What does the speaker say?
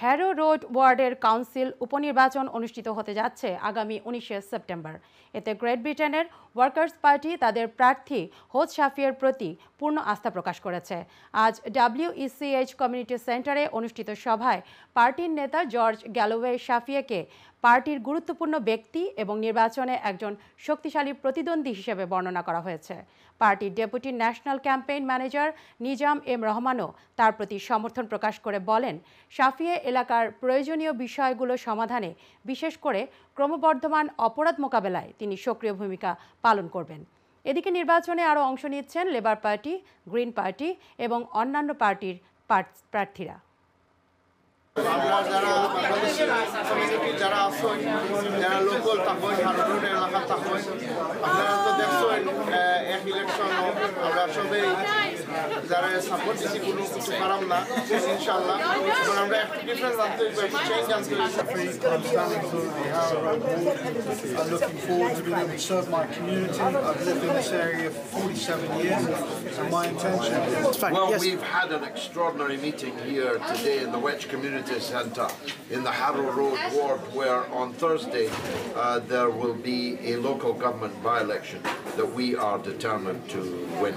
Harrow road ওয়ার্ডের council উপনির্বাচন অনুষ্ঠিত হতে যাচ্ছে আগামী 19শে সেপ্টেম্বর। এতে গ্রেট ব্রিটেনের ওয়ার্কার্স পার্টি তাদের প্রার্থী হোজ শাফিয়ের প্রতি পূর্ণ আস্থা প্রকাশ করেছে। আজ WECH কমিউনিটি সেন্টারে অনুষ্ঠিত সভায় পার্টির নেতা জর্জ গ্যালোওয়ে শাফিয়েকে পার্টির গুরুত্বপূর্ণ ব্যক্তি এবং নির্বাচনে একজন শক্তিশালী প্রতিদ্বন্দ্বী হিসেবে বর্ণনা করা হয়েছে। পার্টির deputy national campaign manager Nizam M রহমানও তার প্রতি সমর্থন প্রকাশ করে বলেন, শাফিয়ে এলাকার প্রয়োজনীয় বিষয়গুলো সমাধানে, বিশেষ করে ক্রমবর্ধমান অপরাধ মোকাবেলায় তিনি সক্রিয় ভূমিকা পালন করবেন। এদিকে নির্বাচনে আরও অংশ নিচ্ছেন লেবার পার্টি, গ্রিন পার্টি এবং অন্যান্য পার্টির প্রার্থীরা। আমরা যারা বাংলাদেশের কমিউনিটি যারা আছেন, যারা লোকাল থাকেন, হারো রোড এলাকা থাকেন, আপনারা তো দেখছেন এক ইলেকশন আমরা সবাই যারা সাপোর্ট দিচ্ছি কোনো কিছু খারাপ না, ইনশাল্লাহ। এখন আমরা একটু ডিফারেন্স আনতে একটু চেঞ্জ আনতে I'm standing for the Harrow Road ward. I'm looking forward to being able to serve my community. I've lived in this area for 47 years, and my intention is... Well, we've had an extraordinary meeting here today in the Welsh Community Centre in the Harrow Road ward, where on Thursday there will be a local government by-election that we are determined to win.